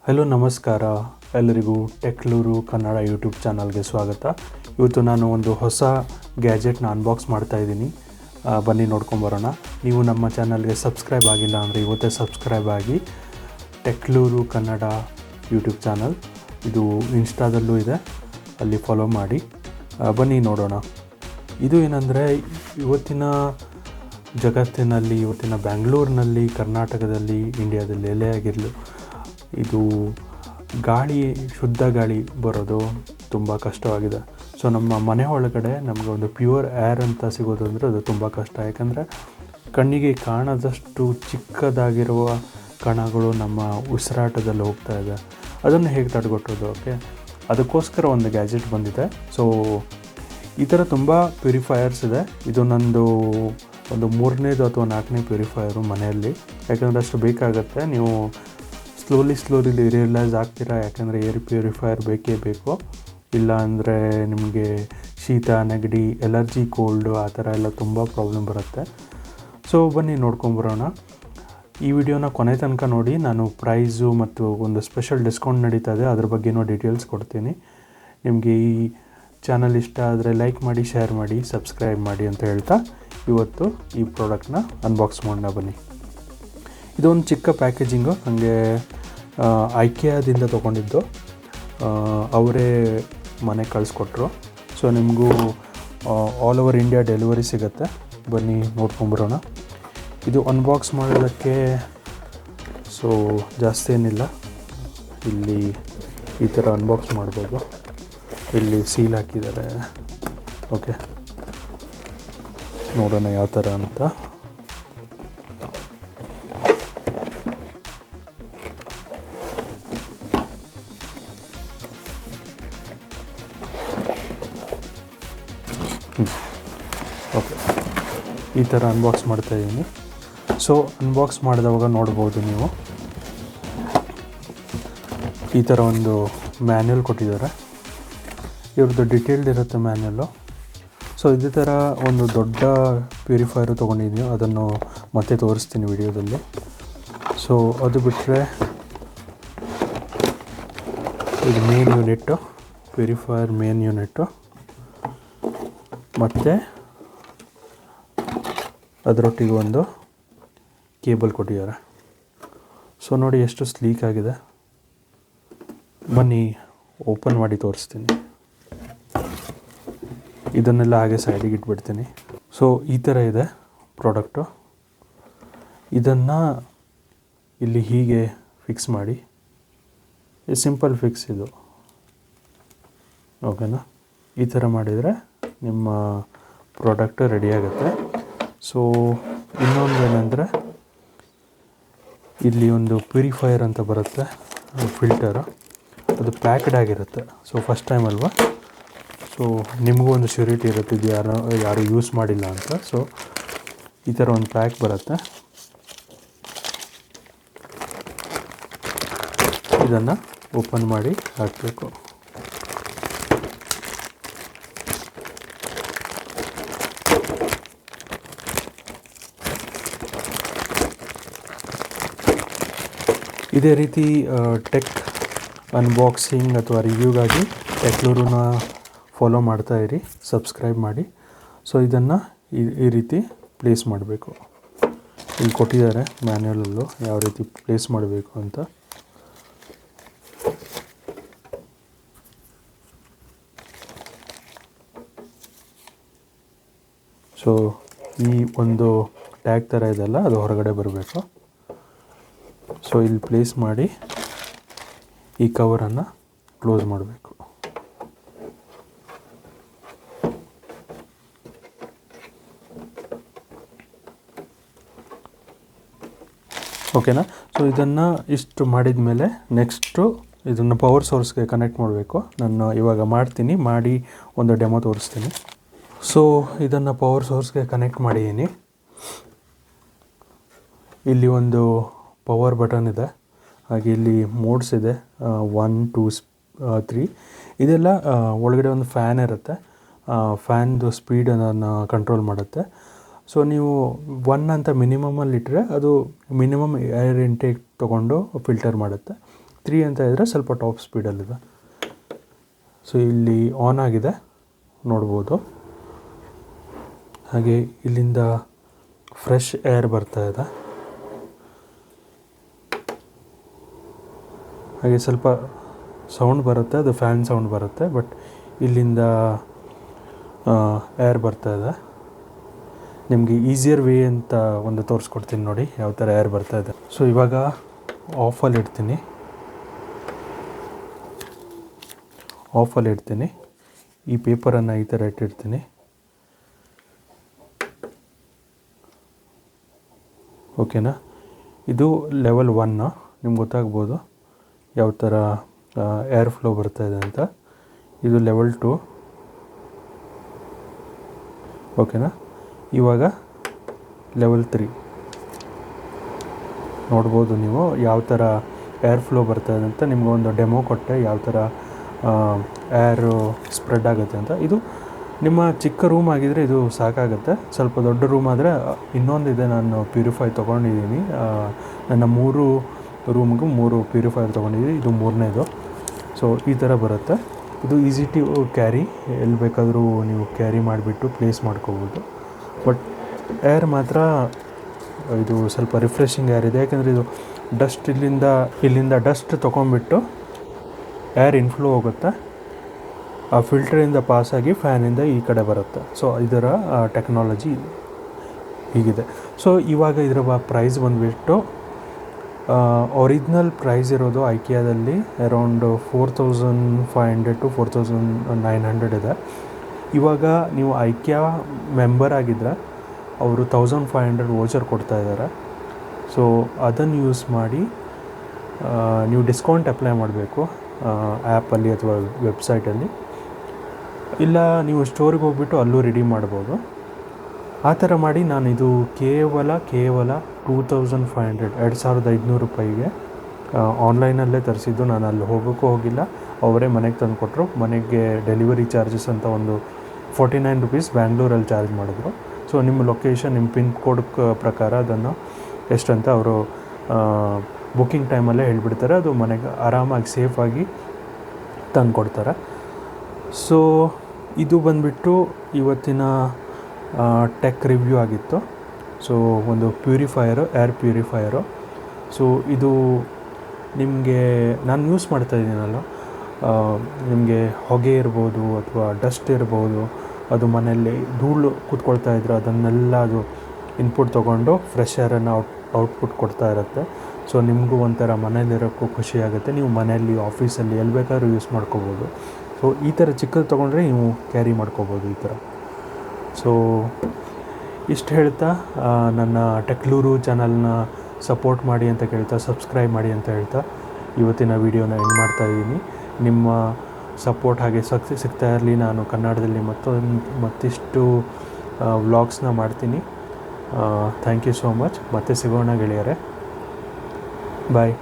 Hello ನಮಸ್ಕಾರ ಎಲ್ಲರಿಗೂ ಟೆಕ್ಲೂರು Kannada YouTube ಚಾನಲ್ಗೆ ಸ್ವಾಗತ. ಇವತ್ತು ನಾನು ಒಂದು ಹೊಸ ಗ್ಯಾಜೆಟ್ನ ಅನ್ಬಾಕ್ಸ್ ಮಾಡ್ತಾಯಿದ್ದೀನಿ. ಬನ್ನಿ ನೋಡ್ಕೊಂಬರೋಣ. ನೀವು ನಮ್ಮ ಚಾನಲ್ಗೆ ಸಬ್ಸ್ಕ್ರೈಬ್ ಆಗಿಲ್ಲ ಅಂದರೆ ಇವತ್ತೇ ಸಬ್ಸ್ಕ್ರೈಬ್ ಆಗಿ. ಟೆಕ್ಲೂರು ಕನ್ನಡ ಯೂಟ್ಯೂಬ್ ಚಾನಲ್ ಇದು ಇನ್ಸ್ಟಾದಲ್ಲೂ ಇದೆ, ಅಲ್ಲಿ ಫಾಲೋ ಮಾಡಿ. ಬನ್ನಿ ನೋಡೋಣ. ಇದು ಏನಂದರೆ ಇವತ್ತಿನ ಜಗತ್ತಿನಲ್ಲಿ, ಇವತ್ತಿನ ಬ್ಯಾಂಗ್ಳೂರಿನಲ್ಲಿ, ಕರ್ನಾಟಕದಲ್ಲಿ, ಇಂಡಿಯಾದಲ್ಲಿ ಎಲ್ಲೇ ಆಗಿರಲಿ ಇದು ಗಾಳಿ, ಶುದ್ಧ ಗಾಳಿ ಬರೋದು ತುಂಬ ಕಷ್ಟವಾಗಿದೆ. ಸೊ ನಮ್ಮ ಮನೆ ಒಳಗಡೆ ನಮಗೆ ಒಂದು ಪ್ಯೂರ್ ಏರ್ ಅಂತ ಸಿಗೋದು ಅಂದರೆ ಅದು ತುಂಬ ಕಷ್ಟ. ಯಾಕಂದರೆ ಕಣ್ಣಿಗೆ ಕಾಣದಷ್ಟು ಚಿಕ್ಕದಾಗಿರುವ ಕಣಗಳು ನಮ್ಮ ಉಸಿರಾಟದಲ್ಲಿ ಹೋಗ್ತಾ ಇದೆ. ಅದನ್ನು ಹೇಗೆ ತಡೆಗಟ್ಟೋದು? ಓಕೆ, ಅದಕ್ಕೋಸ್ಕರ ಒಂದು ಗ್ಯಾಜೆಟ್ ಬಂದಿದೆ. ಸೊ ಈ ಥರ ತುಂಬ ಪ್ಯೂರಿಫೈಯರ್ಸ್ ಇದೆ. ಇದು ನಂದು ಒಂದು 3ನೇದು ಅಥವಾ 4ನೇ ಪ್ಯೂರಿಫೈಯರು ಮನೆಯಲ್ಲಿ. ಯಾಕಂದರೆ ಅಷ್ಟು ಬೇಕಾಗುತ್ತೆ. ನೀವು ಸ್ಲೋಲಿ ರಿಯಲೈಸ್ ಆಗ್ತೀರಾ, ಯಾಕಂದರೆ ಏರ್ ಪ್ಯೂರಿಫೈಯರ್ ಬೇಕೇ ಬೇಕು. ಇಲ್ಲ ಅಂದರೆ ನಿಮಗೆ ಶೀತ, ನೆಗಡಿ, ಎಲರ್ಜಿ, ಕೋಲ್ಡು ಆ ಥರ ಎಲ್ಲ ತುಂಬ ಪ್ರಾಬ್ಲಮ್ ಬರುತ್ತೆ. ಸೊ ಬನ್ನಿ ನೋಡ್ಕೊಂಬರೋಣ. ಈ ವಿಡಿಯೋನ ಕೊನೆ ತನಕ ನೋಡಿ. ನಾನು ಪ್ರೈಸು ಮತ್ತು ಒಂದು ಸ್ಪೆಷಲ್ ಡಿಸ್ಕೌಂಟ್ ನಡೀತಾ ಇದೆ, ಅದ್ರ ಬಗ್ಗೆನೂ ಡೀಟೇಲ್ಸ್ ಕೊಡ್ತೀನಿ. ನಿಮಗೆ ಈ ಚಾನಲ್ ಇಷ್ಟ ಆದರೆ ಲೈಕ್ ಮಾಡಿ, ಶೇರ್ ಮಾಡಿ, ಸಬ್ಸ್ಕ್ರೈಬ್ ಮಾಡಿ ಅಂತ ಹೇಳ್ತಾ ಇವತ್ತು ಈ ಪ್ರಾಡಕ್ಟ್ನ ಅನ್ಬಾಕ್ಸ್ ಮಾಡೋಣ. ಬನ್ನಿ. ಇದೊಂದು ಚಿಕ್ಕ ಪ್ಯಾಕೇಜಿಂಗು, ನನಗೆ ಐಕಿಯಾದಿಂದ ತೊಗೊಂಡಿದ್ದು. ಅವರೇ ಮನೆಗೆ ಕಳಿಸ್ಕೊಟ್ರು. ಸೊ ನಿಮಗೂ ಆಲ್ ಓವರ್ ಇಂಡಿಯಾ ಡೆಲಿವರಿ ಸಿಗುತ್ತೆ. ಬನ್ನಿ ನೋಡ್ಕೊಂಬರೋಣ. ಇದು ಅನ್ಬಾಕ್ಸ್ ಮಾಡೋದಕ್ಕೆ ಸೊ ಜಾಸ್ತಿ ಏನಿಲ್ಲ. ಇಲ್ಲಿ ಈ ಥರ ಅನ್ಬಾಕ್ಸ್ ಮಾಡ್ಬೋದು. ಇಲ್ಲಿ ಸೀಲ್ ಹಾಕಿದ್ದಾರೆ. ಓಕೆ, ನೋಡೋಣ ಯಾವ ಥರ ಅಂತ. ಓಕೆ, ಈ ಥರ ಅನ್ಬಾಕ್ಸ್ ಮಾಡ್ತಾಯಿದ್ದೀನಿ. ಸೊ ಅನ್ಬಾಕ್ಸ್ ಮಾಡಿದವಾಗ ನೋಡ್ಬೋದು ನೀವು, ಈ ಥರ ಒಂದು ಮ್ಯಾನ್ಯಲ್ ಕೊಟ್ಟಿದ್ದಾರೆ. ಇವ್ರದ್ದು ಡಿಟೇಲ್ಡ್ ಇರುತ್ತೆ ಮ್ಯಾನ್ಯಲ್ಲು. ಸೊ ಇದೇ ಥರ ಒಂದು ದೊಡ್ಡ ಪ್ಯೂರಿಫೈಯರು ತೊಗೊಂಡಿದ್ದೀನಿ, ಅದನ್ನು ಮತ್ತೆ ತೋರಿಸ್ತೀನಿ ವಿಡಿಯೋದಲ್ಲಿ. ಸೊ ಅದು ಬಿಟ್ಟರೆ ಇದು main unit, purifier main unit, ಮತ್ತು ಅದರೊಟ್ಟಿಗೆ ಒಂದು ಕೇಬಲ್ ಕೊಟ್ಟಿದ್ದಾರೆ. ಸೊ ನೋಡಿ ಎಷ್ಟು ಸ್ಲೀಕ್ ಆಗಿದೆ. ಬನ್ನಿ ಓಪನ್ ಮಾಡಿ ತೋರಿಸ್ತೀನಿ. ಇದನ್ನೆಲ್ಲ ಹಾಗೆ ಸೈಡಿಗೆ ಇಟ್ಬಿಡ್ತೀನಿ. ಸೊ ಈ ಥರ ಇದೆ ಪ್ರಾಡಕ್ಟು. ಇದನ್ನು ಇಲ್ಲಿ ಹೀಗೆ ಫಿಕ್ಸ್ ಮಾಡಿ. ಇದು ಸಿಂಪಲ್ ಫಿಕ್ಸ್ ಇದು. ಓಕೆನಾ? ಈ ಥರ ಮಾಡಿದರೆ ನಿಮ್ಮ ಪ್ರಾಡಕ್ಟ್ ರೆಡಿ ಆಗುತ್ತೆ. ಸೊ ಇನ್ನೊಂದು ಏನಂದರೆ ಇಲ್ಲಿ ಒಂದು ಪ್ಯೂರಿಫೈಯರ್ ಅಂತ ಬರುತ್ತೆ, ಫಿಲ್ಟರು. ಅದು ಪ್ಯಾಕ್ಡ್ ಆಗಿರುತ್ತೆ. ಸೊ ಫಸ್ಟ್ ಟೈಮ್ ಅಲ್ವಾ, ಸೊ ನಿಮಗೂ ಒಂದು ಶ್ಯೂರಿಟಿ ಇರುತ್ತೆ ಇದು ಯಾರು ಯೂಸ್ ಮಾಡಿಲ್ಲ ಅಂತ. ಸೊ ಈ ಥರ ಒಂದು ಪ್ಯಾಕ್ ಬರುತ್ತೆ. ಇದನ್ನು ಓಪನ್ ಮಾಡಿ ಹಾಕಬೇಕು. ಇದೇ ರೀತಿ ಟೆಕ್ ಅನ್ಬಾಕ್ಸಿಂಗ್ ಅಥವಾ ರಿವ್ಯೂಗಾಗಿ ಟೆಕ್ಲೂರನ್ನ ಫಾಲೋ ಮಾಡ್ತಾಯಿರಿ, ಸಬ್ಸ್ಕ್ರೈಬ್ ಮಾಡಿ. ಸೊ ಇದನ್ನು ಈ ರೀತಿ ಪ್ಲೇಸ್ ಮಾಡಬೇಕು. ಇಲ್ಲಿ ಕೊಟ್ಟಿದ್ದಾರೆ ಮ್ಯಾನ್ಯಲಲ್ಲೂ ಯಾವ ರೀತಿ ಪ್ಲೇಸ್ ಮಾಡಬೇಕು ಅಂತ. ಸೊ ಈ ಒಂದು ಟ್ಯಾಗ್ ಥರ ಇದೆಲ್ಲ ಅದು ಹೊರಗಡೆ ಬರಬೇಕು. ಸೊ ಇಲ್ಲಿ ಪ್ಲೇಸ್ ಮಾಡಿ ಈ ಕವರನ್ನು ಕ್ಲೋಸ್ ಮಾಡಬೇಕು. ಓಕೆನಾ? ಸೊ ಇದನ್ನು ಇಷ್ಟು ಮಾಡಿದ ಮೇಲೆ ನೆಕ್ಸ್ಟು ಇದನ್ನು ಪವರ್ ಸೋರ್ಸ್ಗೆ ಕನೆಕ್ಟ್ ಮಾಡಬೇಕು. ನಾನು ಇವಾಗ ಮಾಡ್ತೀನಿ, ಮಾಡಿ ಒಂದು ಡೆಮೋ ತೋರಿಸ್ತೀನಿ. ಸೊ ಇದನ್ನು ಪವರ್ ಸೋರ್ಸ್ಗೆ ಕನೆಕ್ಟ್ ಮಾಡಿದ್ದೀನಿ. ಇಲ್ಲಿ ಒಂದು ಪವರ್ ಬಟನ್ ಇದೆ, ಹಾಗೆ ಇಲ್ಲಿ ಮೋಡ್ಸ್ ಇದೆ, 1 2 3. ಇದೆಲ್ಲ ಒಳಗಡೆ ಒಂದು ಫ್ಯಾನ್ ಇರುತ್ತೆ. ಫ್ಯಾನ್ದು ಸ್ಪೀಡನ್ನು ಕಂಟ್ರೋಲ್ ಮಾಡುತ್ತೆ. ಸೊ ನೀವು 1 ಅಂತ ಮಿನಿಮಮಲ್ಲಿ ಇಟ್ಟರೆ ಅದು ಮಿನಿಮಮ್ ಏರ್ ಇಂಟೇಕ್ ತೊಗೊಂಡು ಫಿಲ್ಟರ್ ಮಾಡುತ್ತೆ. 3 ಅಂತ ಇದ್ದರೆ ಸ್ವಲ್ಪ ಟಾಪ್ ಸ್ಪೀಡಲ್ಲಿದೆ. ಸೊ ಇಲ್ಲಿ ಆನ್ ಆಗಿದೆ ನೋಡ್ಬೋದು. ಹಾಗೆ ಇಲ್ಲಿಂದ ಫ್ರೆಶ್ ಏರ್ ಬರ್ತಾ ಇದೆ. ಹಾಗೆ ಸ್ವಲ್ಪ ಸೌಂಡ್ ಬರುತ್ತೆ, ಅದು ಫ್ಯಾನ್ ಸೌಂಡ್ ಬರುತ್ತೆ, ಬಟ್ ಇಲ್ಲಿಂದ ಏರ್ ಬರ್ತಾ ಇದೆ. ನಿಮಗೆ ಈಸಿಯರ್ ವೇ ಅಂತ ಒಂದು ತೋರಿಸ್ಕೊಡ್ತೀನಿ ನೋಡಿ ಯಾವ ಥರ ಏರ್ ಬರ್ತಾ ಇದೆ. ಸೊ ಇವಾಗ ಆಫಲ್ಲಿ ಇಡ್ತೀನಿ. ಈ ಪೇಪರನ್ನು ಈ ಥರ ಇಟ್ಟಿರ್ತೀನಿ. ಓಕೆನಾ. ಇದು ಲೆವೆಲ್ 1. ನಿಮ್ಗೆ ಗೊತ್ತಾಗ್ಬೋದು ಯಾವ ಥರ ಏರ್ ಫ್ಲೋ ಬರ್ತಾಯಿದೆ ಅಂತ. ಇದು ಲೆವೆಲ್ 2. ಓಕೆನಾ. ಇವಾಗ ಲೆವೆಲ್ 3 ನೋಡ್ಬೋದು ನೀವು ಯಾವ ಥರ ಏರ್ ಫ್ಲೋ ಬರ್ತಾಯಿದೆ ಅಂತ. ನಿಮ್ಗೆ ಒಂದು ಡೆಮೋ ಕೊಟ್ಟೆ ಯಾವ ಥರ ಏರು ಸ್ಪ್ರೆಡ್ ಆಗುತ್ತೆ ಅಂತ. ಇದು ನಿಮ್ಮ ಚಿಕ್ಕ ರೂಮ್ ಆಗಿದ್ದರೆ ಇದು ಸಾಕಾಗುತ್ತೆ. ಸ್ವಲ್ಪ ದೊಡ್ಡ ರೂಮ್ ಆದರೆ ಇನ್ನೊಂದಿದೆ, ನಾನು ಪ್ಯೂರಿಫೈ ತೊಗೊಂಡಿದ್ದೀನಿ. ನನ್ನ 3 ರೂಮ್ಗೂ 3 ಪ್ಯೂರಿಫೈರ್ ತೊಗೊಂಡಿದ್ದೀನಿ. ಇದು 3ನೇದು. ಸೊ ಈ ಥರ ಬರುತ್ತೆ. ಇದು ಈಸಿ ಟು ಕ್ಯಾರಿ, ಎಲ್ಲಿ ಬೇಕಾದರೂ ನೀವು ಕ್ಯಾರಿ ಮಾಡಿಬಿಟ್ಟು ಪ್ಲೇಸ್ ಮಾಡ್ಕೋಬೋದು. ಬಟ್ ಏರ್ ಮಾತ್ರ ಇದು ಸ್ವಲ್ಪ ರಿಫ್ರೆಶಿಂಗ್ ಏರ್ ಇದೆ, ಯಾಕೆಂದರೆ ಇದು ಡಸ್ಟ್ ಇಲ್ಲಿಂದ ಡಸ್ಟ್ ತೊಗೊಂಬಿಟ್ಟು ಏರ್ ಇನ್ಫ್ಲೋ ಹೋಗುತ್ತೆ, ಆ ಫಿಲ್ಟರಿಂದ ಪಾಸಾಗಿ ಫ್ಯಾನಿಂದ ಈ ಕಡೆ ಬರುತ್ತೆ. ಸೊ ಇದರ ಟೆಕ್ನಾಲಜಿ ಹೀಗಿದೆ. ಸೊ ಇವಾಗ ಇದರ ಪ್ರೈಸ್ ಬಂದುಬಿಟ್ಟು ಒರಿಜಿನಲ್ ಪ್ರೈಸ್ ಇರೋದು ಐಕಿಯಾದಲ್ಲಿ ಅರೌಂಡ್ 4500 to 4900 ಇದೆ. ಇವಾಗ ನೀವು ಐಕಿಯಾ ಮೆಂಬರ್ ಆಗಿದ್ದರೆ ಅವರು 1500 ವೋಚರ್ ಕೊಡ್ತಾ ಇದ್ದಾರೆ. ಸೊ ಅದನ್ನು ಯೂಸ್ ಮಾಡಿ ನೀವು ಡಿಸ್ಕೌಂಟ್ ಅಪ್ಲೈ ಮಾಡಬೇಕು ಆ್ಯಪಲ್ಲಿ ಅಥವಾ ವೆಬ್ಸೈಟಲ್ಲಿ. ಇಲ್ಲ ನೀವು ಸ್ಟೋರಿಗೆ ಹೋಗ್ಬಿಟ್ಟು ಅಲ್ಲೂ ರೆಡಿ ಮಾಡ್ಬೋದು. ಆ ಥರ ಮಾಡಿ ನಾನು ಇದು ಕೇವಲ 2500 2500 ರೂಪಾಯಿಗೆ ಆನ್ಲೈನಲ್ಲೇ ತರಿಸಿದ್ದು. ನಾನು ಅಲ್ಲಿ ಹೋಗೋಕ್ಕೂ ಹೋಗಿಲ್ಲ, ಅವರೇ ಮನೆಗೆ ತಂದು ಕೊಟ್ಟರು. ಮನೆಗೆ ಡೆಲಿವರಿ ಚಾರ್ಜಸ್ ಅಂತ ಒಂದು 49 ರೂಪೀಸ್ ಬ್ಯಾಂಗ್ಳೂರಲ್ಲಿ ಚಾರ್ಜ್ ಮಾಡಿದ್ರು. ಸೊ ನಿಮ್ಮ ಲೊಕೇಶನ್, ನಿಮ್ಮ ಪಿನ್ ಕೋಡ್ ಪ್ರಕಾರ ಅದನ್ನು ಎಷ್ಟಂತ ಅವರು ಬುಕ್ಕಿಂಗ್ ಟೈಮಲ್ಲೇ ಹೇಳಿಬಿಡ್ತಾರೆ. ಅದು ಮನೆಗೆ ಆರಾಮಾಗಿ ಸೇಫಾಗಿ ತಂದು ಕೊಡ್ತಾರೆ. ಸೊ ಇದು ಬಂದುಬಿಟ್ಟು ಇವತ್ತಿನ ಟೆಕ್ ರಿವ್ಯೂ ಆಗಿತ್ತು. ಸೊ ಒಂದು ಏರ್ ಪ್ಯೂರಿಫೈಯರು. ಸೊ ಇದು ನಿಮಗೆ ನಾನು ಯೂಸ್ ಮಾಡ್ತಾಯಿದ್ದೀನಲ್ಲ, ನಿಮಗೆ ಹೊಗೆ ಇರ್ಬೋದು ಅಥವಾ ಡಸ್ಟ್ ಇರ್ಬೋದು, ಅದು ಮನೆಯಲ್ಲಿ ಧೂಳು ಕೂತ್ಕೊಳ್ತಾ ಇದ್ರೆ ಅದನ್ನೆಲ್ಲ ಅದು ಇನ್ಪುಟ್ ತೊಗೊಂಡು ಫ್ರೆಶ್ ಏರನ್ನು ಔಟ್ಪುಟ್ ಕೊಡ್ತಾ ಇರುತ್ತೆ. ಸೊ ನಿಮಗೂ ಒಂಥರ ಮನೇಲಿರೋಕ್ಕೂ ಖುಷಿಯಾಗುತ್ತೆ. ನೀವು ಮನೆಯಲ್ಲಿ, ಆಫೀಸಲ್ಲಿ ಎಲ್ಲಿ ಬೇಕಾದ್ರೂ ಯೂಸ್ ಮಾಡ್ಕೋಬೋದು. ಸೊ ಈ ಥರ ಚಿಕ್ಕದು ತೊಗೊಂಡ್ರೆ ನೀವು ಕ್ಯಾರಿ ಮಾಡ್ಕೋಬೋದು ಈ ಥರ. ಸೊ ಇಷ್ಟು ಹೇಳ್ತಾ ನನ್ನ ಟೆಕ್ಲೂರು ಚಾನಲ್ನ ಸಪೋರ್ಟ್ ಮಾಡಿ ಅಂತ ಕೇಳ್ತಾ, ಸಬ್ಸ್ಕ್ರೈಬ್ ಮಾಡಿ ಅಂತ ಹೇಳ್ತಾ ಇವತ್ತಿನ ವೀಡಿಯೋನ ಎಂಡ್ ಮಾಡ್ತಾಯಿದ್ದೀನಿ. ನಿಮ್ಮ ಸಪೋರ್ಟ್ ಹಾಗೆ ಸಿಗ್ತಾ ಇರಲಿ. ನಾನು ಕನ್ನಡದಲ್ಲಿ ಮತ್ತಿಷ್ಟು ವ್ಲಾಗ್ಸ್ನ ಮಾಡ್ತೀನಿ. Thank you so much. ಮತ್ತೆ ಸಿಗೋಣ ಗೆಳೆಯರೆ. ಬಾಯ್.